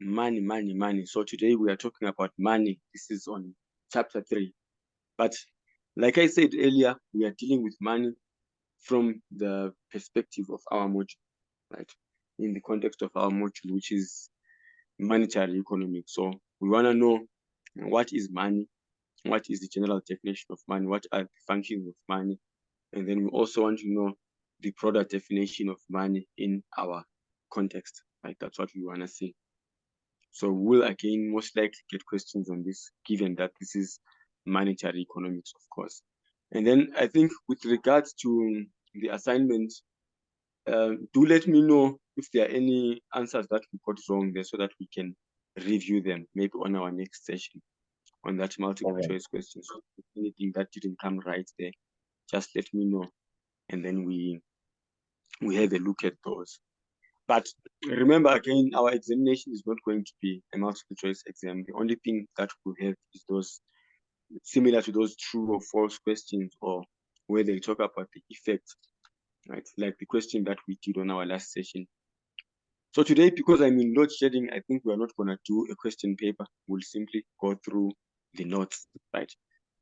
money, money, money. So today we are talking about money. This is on chapter 3. But like I said earlier, we are dealing with money from the perspective of our module, right? In the context of our module, which is monetary economics. So we want to know what is money, what is the general definition of money, what are the functions of money, and then we also want to know the broader definition of money in our context. Right? That's what we want to see. So we'll again most likely get questions on this, given that this is monetary economics, of course. And then I think with regards to the assignment, do let me know if there are any answers that we got wrong there so that we can review them maybe on our next session on that multiple Okay. choice question. So if anything that didn't come right there, just let me know, and then we have a look at those. But remember again, our examination is not going to be a multiple choice exam. The only thing that we have is those similar to those true or false questions, or where they talk about the effect, right? Like the question that we did on our last session. So today, because I'm in load shedding, I think we're not going to do a question paper. We'll simply go through the notes, right?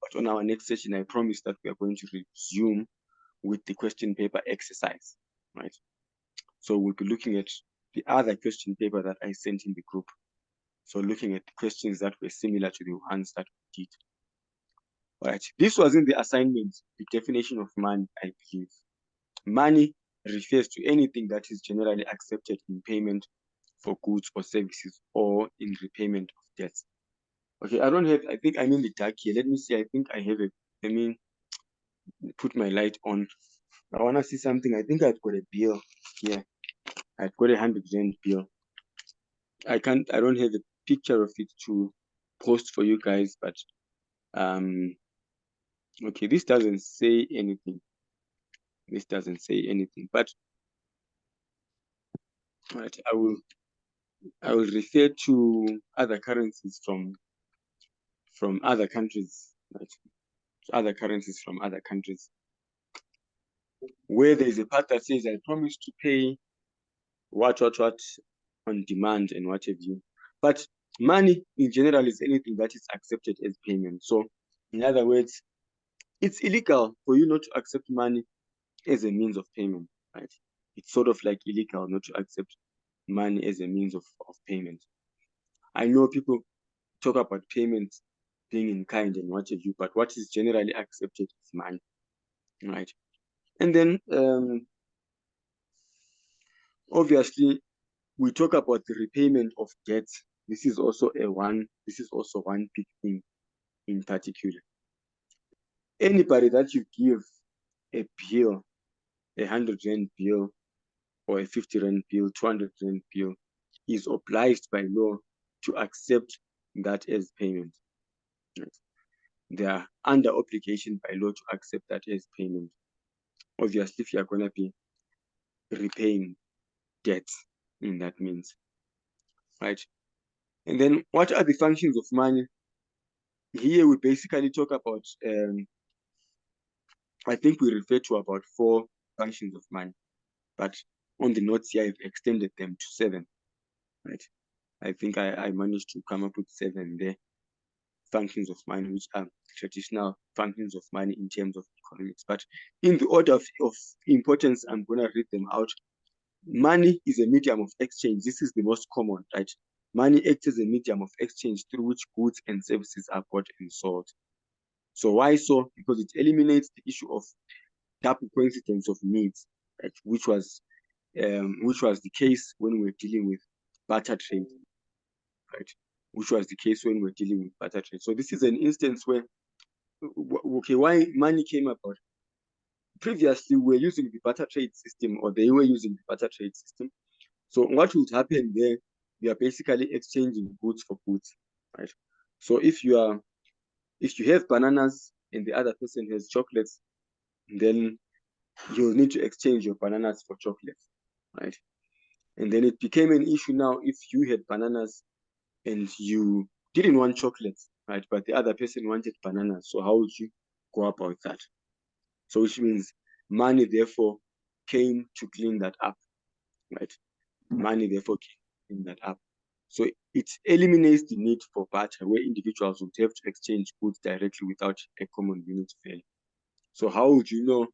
But on our next session, I promise that we are going to resume with the question paper exercise, right? So we'll be looking at the other question paper that I sent in the group. So looking at the questions that were similar to the ones that we did. All right, this was in the assignment, the definition of money, I believe. Money refers to anything that is generally accepted in payment for goods or services or in repayment of debts. Okay, I think I'm in the dark here. Let me see. I think I have let me put my light on. I want to see something. I think I've got a bill here. I've got 100 rand bill. I don't have a picture of it to post for you guys, but okay, this doesn't say anything. This doesn't say anything, but right, I will refer to other currencies from other countries, right? Other currencies from other countries, where there is a part that says I promise to pay what on demand and what have you. But money in general is anything that is accepted as payment. So in other words, it's illegal for you not to accept money as a means of payment, right? It's sort of like illegal not to accept money as a means of payment. I know people talk about payment being in kind and what have you, but what is generally accepted is money, right? And then obviously we talk about the repayment of debt. This is also one big thing in particular. Anybody that you give a bill, 100 rand bill, or a 50 rand bill, 200 rand bill, is obliged by law to accept that as payment. Right? They are under obligation by law to accept that as payment. Obviously, if you are going to be repaying debt in that means, right? And then what are the functions of money? Here we basically talk about, I think we refer to about 4 functions of money, but on the notes here, I've extended them to 7, right? I think I managed to come up with 7 there. Functions of money, which are traditional functions of money in terms of economics. But in the order of importance, I'm going to read them out. Money is a medium of exchange. This is the most common, right? Money acts as a medium of exchange through which goods and services are bought and sold. So why so? Because it eliminates the issue of double coincidence of needs, right? Which was the case when we were dealing with barter trade, right? Which was the case when we were dealing with barter trade. So this is an instance where, okay, why money came about. Previously, we were using the barter trade system, or they were using the barter trade system. So what would happen there? We are basically exchanging goods for goods, right? So if you have bananas and the other person has chocolates, then you'll need to exchange your bananas for chocolates, right? And then it became an issue now if you had bananas and you didn't want chocolates, right? But the other person wanted bananas. So how would you go about that? So which means money therefore came to clean that up, right? Money therefore came to clean that up. So it eliminates the need for barter, where individuals would have to exchange goods directly without a common unit value. So how would you know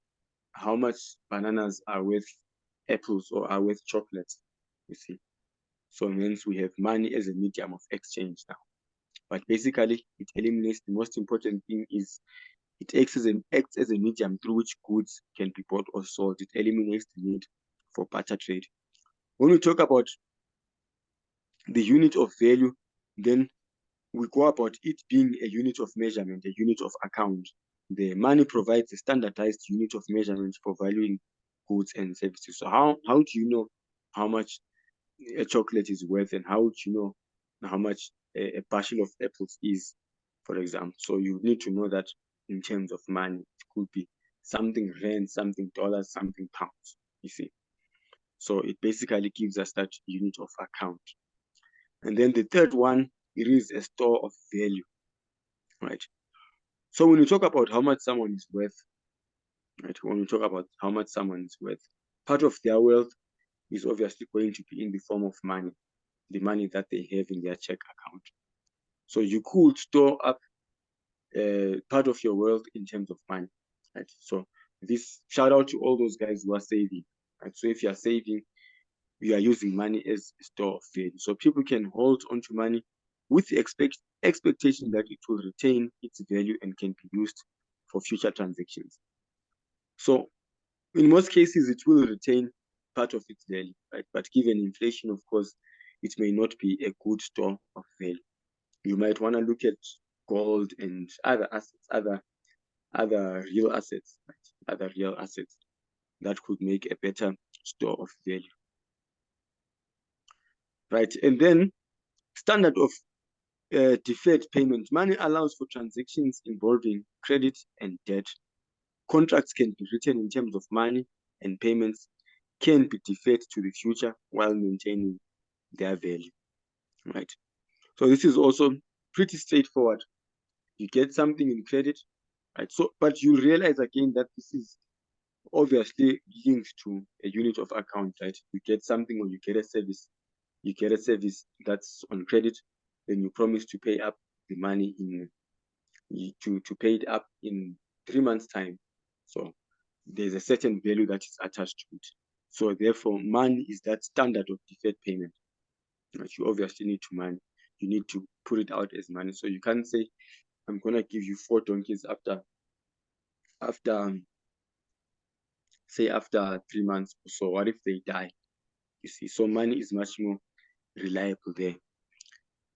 how much bananas are worth apples or are worth chocolates? You see. So hence we have money as a medium of exchange now. But basically, it eliminates the most important thing is it acts as a medium through which goods can be bought or sold. It eliminates the need for barter trade. When we talk about the unit of value, then we go about it being a unit of measurement, a unit of account. The money provides a standardized unit of measurement for valuing goods and services. So how do you know how much a chocolate is worth, and how would you know how much a bushel of apples is, for example? So you need to know that in terms of money. It could be something rand, something dollars, something pounds, you see. So it basically gives us that unit of account. And then the third one, it is a store of value, right? So when you talk about how much someone is worth, right? When we talk about how much someone is worth, part of their wealth is obviously going to be in the form of money, the money that they have in their check account. So you could store up part of your wealth in terms of money, right? So this shout out to all those guys who are saving, right? So if you are saving, you are using money as a store of value. So people can hold onto money with the expectation that it will retain its value and can be used for future transactions. So in most cases, it will retain part of its value, right? But given inflation, of course, it may not be a good store of value. You might want to look at gold and other assets, other real assets, right? Other real assets that could make a better store of value, right? And then standard of deferred payment. Money allows for transactions involving credit and debt. Contracts can be written in terms of money, and payments can be deferred to the future while maintaining their value, right? So this is also pretty straightforward. You get something in credit, right? So, but you realize again that this is obviously linked to a unit of account, right? You get something or you get a service. You get a service that's on credit, then you promise to pay up the money to pay it up in 3 months' time. So there's a certain value that is attached to it. So therefore, money is that standard of deferred payment. Right? You obviously need to money. You need to put it out as money. So you can't say, I'm gonna give you 4 donkeys after say after 3 months. So what if they die? You see, so money is much more reliable there.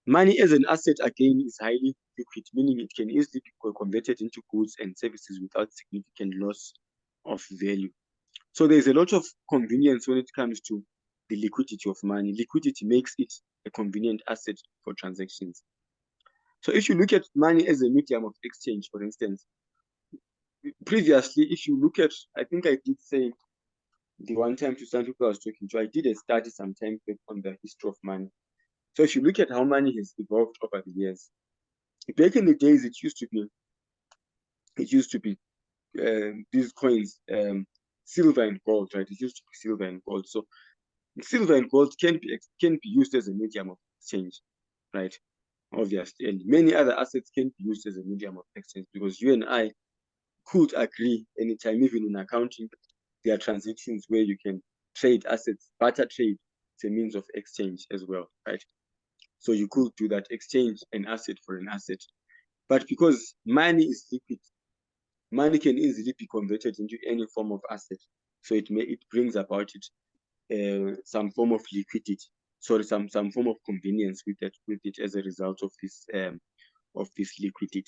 Money as an asset again is highly liquid, meaning it can easily be converted into goods and services without significant loss of value. So there's a lot of convenience when it comes to the liquidity of money. Liquidity makes it a convenient asset for transactions. So if you look at money as a medium of exchange, for instance, previously, if you look at, I think I did say the one time to some people I was talking to, I did a study sometime back on the history of money. So if you look at how money has evolved over the years, back in the days, it used to be these coins, silver and gold, right? It used to be silver and gold. So silver and gold can be used as a medium of exchange, right? Obviously, and many other assets can be used as a medium of exchange, because you and I could agree anytime, even in accounting, there are transactions where you can trade assets. Barter trade is a means of exchange as well, right? So you could do that, exchange an asset for an asset. But because money is liquid, money can easily be converted into any form of asset. So it brings about it some form of liquidity, sorry, some form of convenience with it as a result of this liquidity.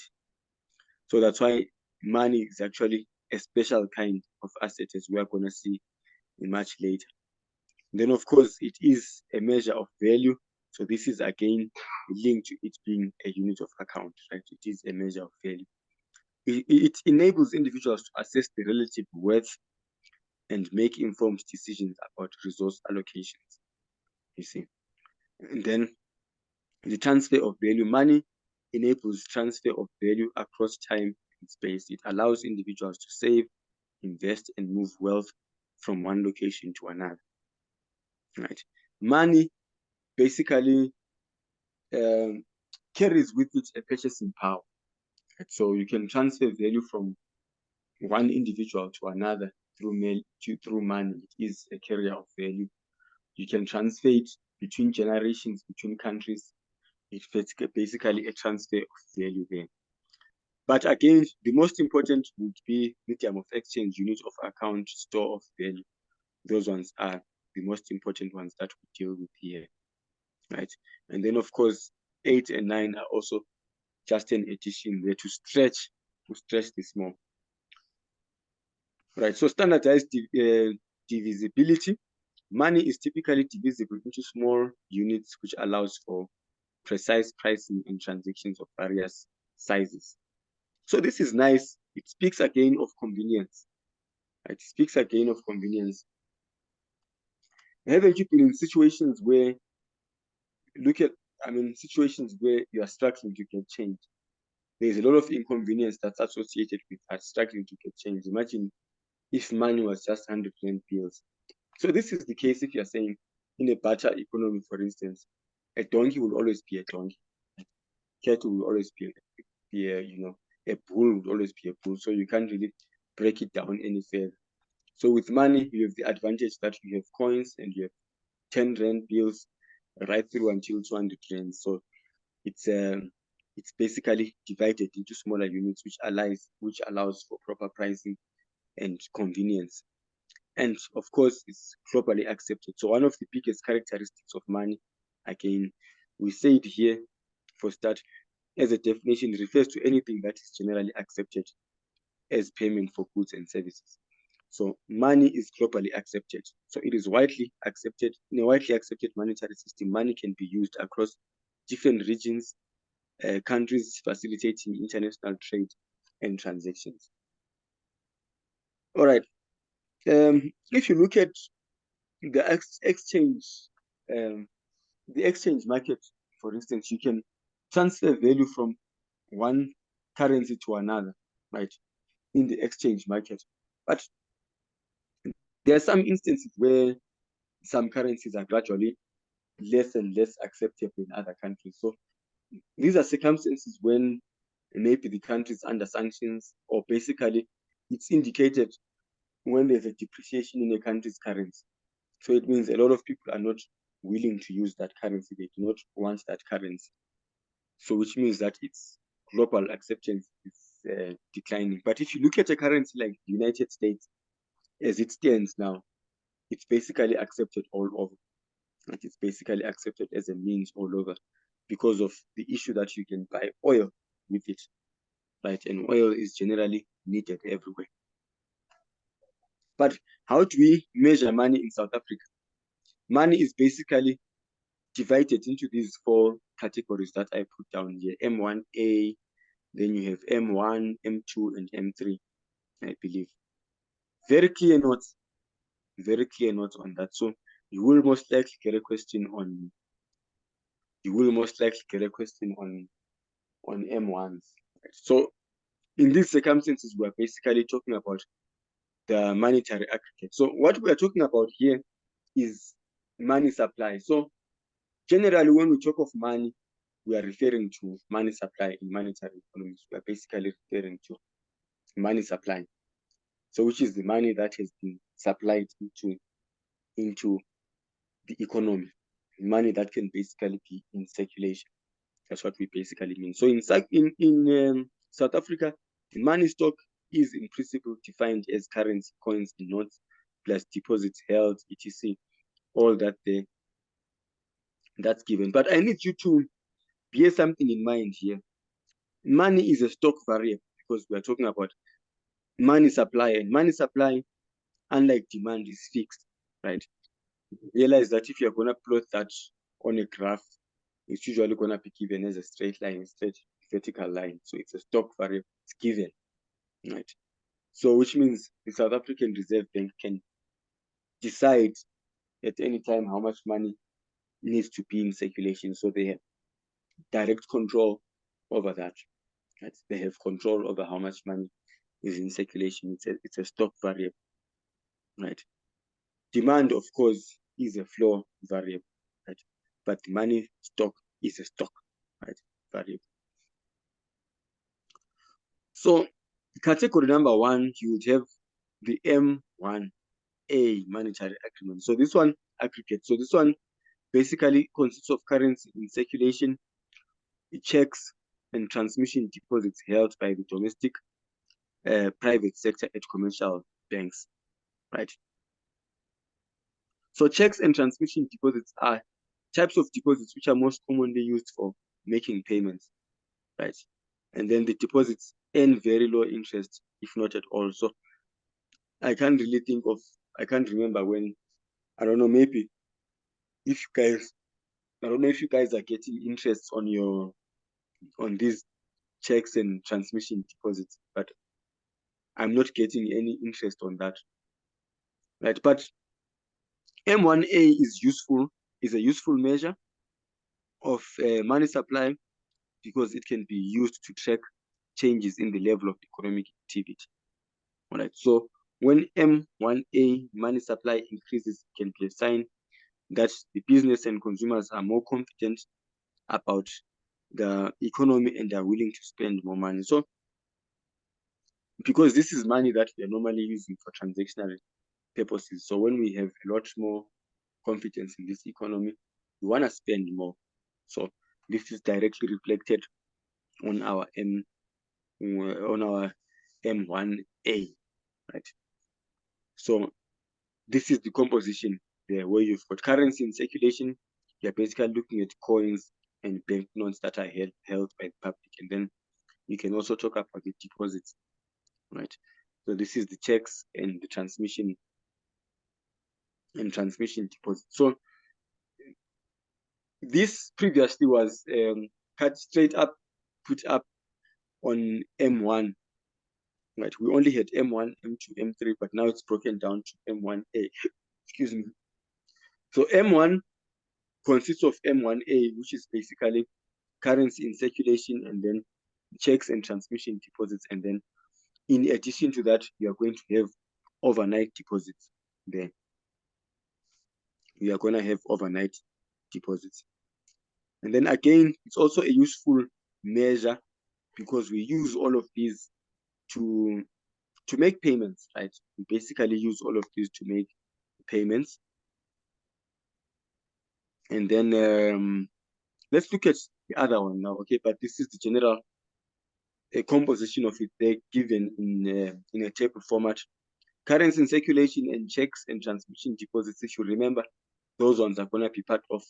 So that's why money is actually a special kind of asset, as we are going to see much later. Then, of course, it is a measure of value. So this is again linked to it being a unit of account, right? It is a measure of value. It enables individuals to assess the relative worth and make informed decisions about resource allocations, you see. And then the transfer of value. Money enables transfer of value across time and space. It allows individuals to save, invest, and move wealth from one location to another, right? Money basically carries with it a purchasing power. Right? So you can transfer value from one individual to another through money. It is a carrier of value. You can transfer it between generations, between countries. It's basically a transfer of value there. But again, the most important would be medium of exchange, unit of account, store of value. Those ones are the most important ones that we deal with here, right? And then, of course, 8 and 9 are also just an addition there to stretch this more. Right, so standardized divisibility. Money is typically divisible into small units, which allows for precise pricing in transactions of various sizes. So this is nice. It speaks again of convenience. It speaks again of convenience. Haven't you been in situations where, situations where you are struggling to get change? There's a lot of inconvenience that's associated with that, struggling to get change. Imagine if money was just 100 rand bills. So this is the case if you're saying in a barter economy, for instance, a donkey will always be a donkey. Cattle will always be a bull would always be a bull. So you can't really break it down any further. So with money, you have the advantage that you have coins and you have 10 rand bills right through until 200 rand. So it's basically divided into smaller units, which allows for proper pricing and convenience. And of course, it's globally accepted. So one of the biggest characteristics of money, again, we say it here for start, as a definition, refers to anything that is generally accepted as payment for goods and services. So money is globally accepted. So it is widely accepted. In a widely accepted monetary system, money can be used across different regions, countries, facilitating international trade and transactions. All right. If you look at the exchange market, for instance, you can transfer value from one currency to another, right, in the exchange market. But there are some instances where some currencies are gradually less and less acceptable in other countries. So these are circumstances when maybe the country is under sanctions, or basically it's indicated when there's a depreciation in a country's currency. So it means a lot of people are not willing to use that currency. They do not want that currency. So which means that its global acceptance is declining. But if you look at a currency like the United States, as it stands now, it's basically accepted all over. And it's basically accepted as a means all over because of the issue that you can buy oil with it, right? And oil is generally needed everywhere. But how do we measure money in South Africa? Money is basically divided into these 4 categories that I put down here: M1A, then you have M1, M2, and M3, I believe. Very clear notes on that. So you will most likely get a question on M1s. So in these circumstances, we're basically talking about the monetary aggregate. So what we are talking about here is money supply. So generally, when we talk of money, we are referring to money supply in monetary economics. We are basically referring to money supply. So which is the money that has been supplied into the economy, money that can basically be in circulation. That's what we basically mean. So in South Africa, the money stock is in principle defined as currency, coins, and notes, plus deposits held, etc. All that there, that's given. But I need you to bear something in mind here. Money is a stock variable because we are talking about money supply, and money supply, unlike demand, is fixed, right? Realize that if you're going to plot that on a graph, it's usually going to be given as a straight line, straight vertical line. So it's a stock variable, it's given, right? So which means the South African Reserve Bank can decide at any time how much money needs to be in circulation. So they have direct control over that, right? They have control over how much money is in circulation. It's a stock variable, right? Demand, of course, is a flow variable, right? But the money stock is a stock, right? Variable. So category number 1, you would have the M1A monetary agreement. So this one aggregate. So this one basically consists of currency in circulation, checks and transmission deposits held by the domestic private sector at commercial banks, right? So checks and transmission deposits are types of deposits which are most commonly used for making payments, right? And then the deposits earn very low interest, if not at all. So I can't remember when, I don't know, maybe if you guys, I don't know if you guys are getting interest on these checks and transmission deposits, but I'm not getting any interest on that, right? But M1A is a useful measure of money supply because it can be used to track changes in the level of economic activity. All right. So when M1A money supply increases, it can be a sign that the business and consumers are more confident about the economy and are willing to spend more money. So because this is money that we are normally using for transactional purposes. So when we have a lot more confidence in this economy, we want to spend more. So this is directly reflected on our M1A, right? So this is the composition there, where you've got currency in circulation. You're basically looking at coins and banknotes that are held by the public, and then you can also talk about the deposits, right? So this is the checks and the transmission deposits. So this previously was cut straight up, put up on M1, right? We only had M1, M2, M3, but now it's broken down to M1A. Excuse me. So M1 consists of M1A, which is basically currency in circulation, and then checks and transmission deposits. And then in addition to that, you are going to have overnight deposits there. We are going to have overnight deposits. And then again, it's also a useful measure because we use all of these to make payments, right? We basically use all of these to make payments. And then let's look at the other one now, okay? But this is the general composition of it. They're given in a table format. Currency in circulation and checks and transmission deposits, if you remember, those ones are gonna be part of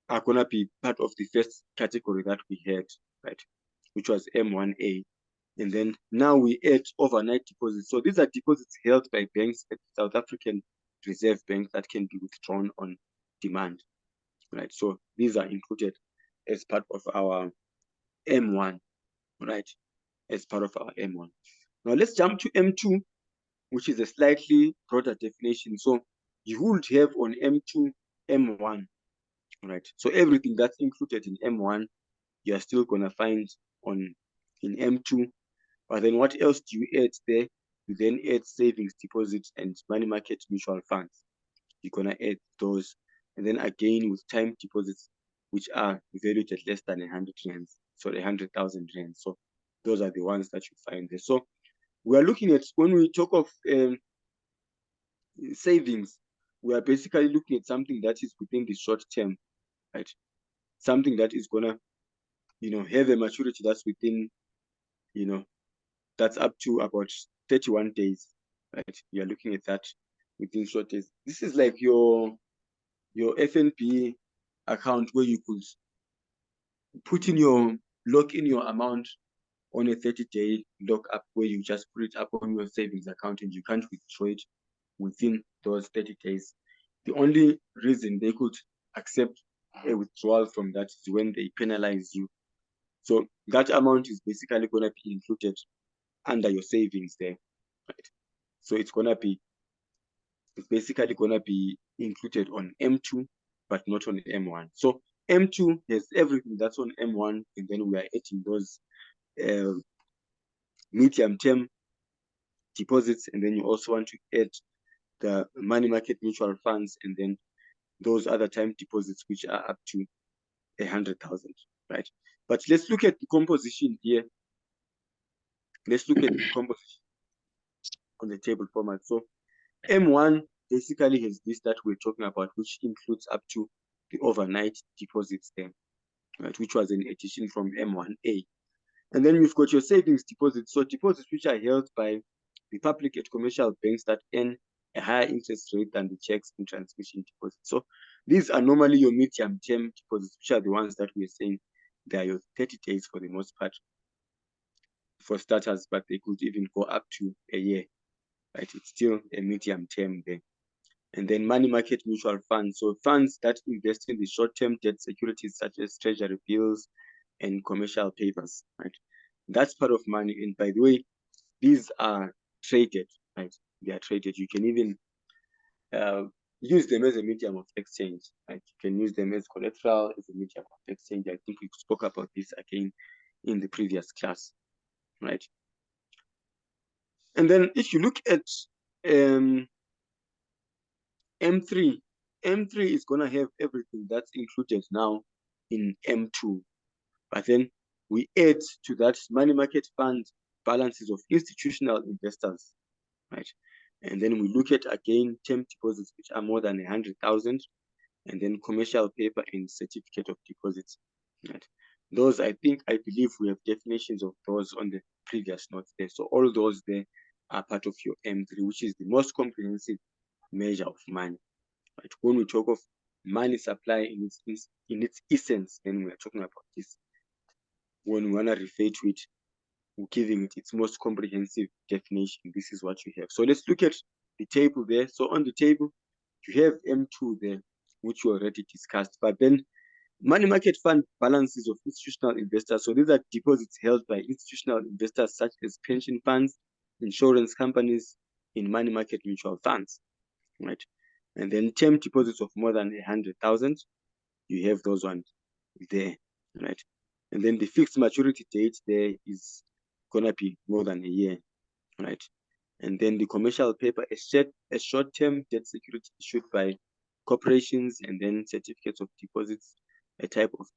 the first category that we had, right? Which was M1A. And then now we add overnight deposits. So these are deposits held by banks at South African Reserve Bank that can be withdrawn on demand, right? So these are included as part of our M1, right? As part of our M1. Now let's jump to M2, which is a slightly broader definition. So you would have on M2, M1, right? So everything that's included in M1, you're still gonna find in M2. But then what else do you add there? You then add savings, deposits, and money market mutual funds. You're gonna add those. And then again with time deposits, which are valued at less than 100 rands, so 100,000 rands. So those are the ones that you find there. So we are looking at, when we talk of savings, we are basically looking at something that is within the short term, right? Something that is gonna, have a maturity that's within, that's up to about 31 days, right? You are looking at that within short days. This is like your FNB account where you could lock in your amount on a 30-day lock up, where you just put it up on your savings account and you can't withdraw it within those 30 days. The only reason they could accept a withdrawal from that is when they penalize you. So that amount is basically going to be included under your savings there, right? So it's basically going to be included on M2, but not on M1. So M2 has everything that's on M1, and then we are adding those medium-term deposits, and then you also want to add the money market mutual funds, and then those other time deposits which are up to 100,000, right? But let's look at the composition here. Let's look at the composition on the table format. So M1 basically has this that we're talking about, which includes up to the overnight deposits there, right, which was an addition from M1A. And then you've got your savings deposits. So deposits which are held by the public and commercial banks that earn a higher interest rate than the checks and transmission deposits. So these are normally your medium-term deposits, which are the ones that we're saying they are your 30 days for the most part for starters, but they could even go up to a year, right? It's still a medium term there. And then money market mutual funds. So funds that invest in the short-term debt securities such as treasury bills and commercial papers, right? That's part of money. And by the way, these are traded, right? They are traded. You can even use them as a medium of exchange, right? You can use them as collateral, as a medium of exchange. I think we spoke about this again in the previous class, right? And then if you look at M3, M3 is going to have everything that's included now in M2. But then we add to that money market fund balances of institutional investors, right? And then we look at, again, term deposits, which are more than 100,000, and then commercial paper and certificate of deposits, right? Those, I believe we have definitions of those on the previous notes there. So all those there are part of your M3, which is the most comprehensive measure of money, right? When we talk of money supply in its essence, then we are talking about this. When we want to refer to it, we're giving it its most comprehensive definition. This is what you have. So let's look at the table there. So on the table, you have M2 there, which we already discussed. But then money market fund balances of institutional investors. So these are deposits held by institutional investors such as pension funds, insurance companies, in money market mutual funds, right? And then term deposits of more than 100,000, you have those ones there, right? And then the fixed maturity date there is gonna be more than a year, right? And then the commercial paper, a short-term debt security issued by corporations, and then certificates of deposits, a type of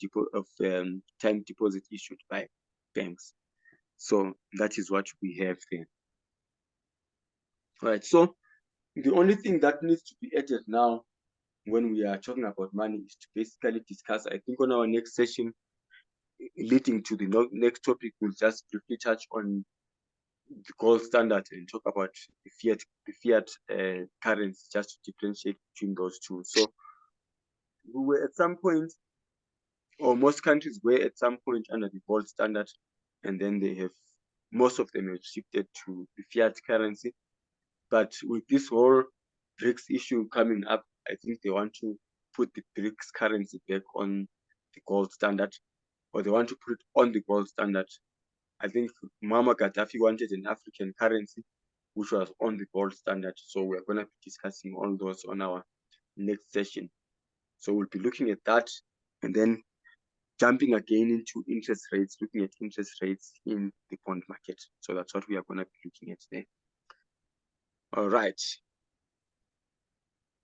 time deposit issued by banks. So that is what we have there. All right. So the only thing that needs to be added now when we are talking about money is to basically discuss, I think on our next session, leading to the next topic, we'll just briefly touch on the gold standard and talk about the fiat currency, just to differentiate between those two. So we were at some point, or most countries were at some point under the gold standard, and then most of them have shifted to the fiat currency. But with this whole BRICS issue coming up, I think they want to put the BRICS currency back on the gold standard, or they want to put it on the gold standard. I think Muammar Gaddafi wanted an African currency, which was on the gold standard. So we're going to be discussing all those on our next session. So we'll be looking at that, and then jumping again into interest rates, looking at interest rates in the bond market. So that's what we are going to be looking at today. All right.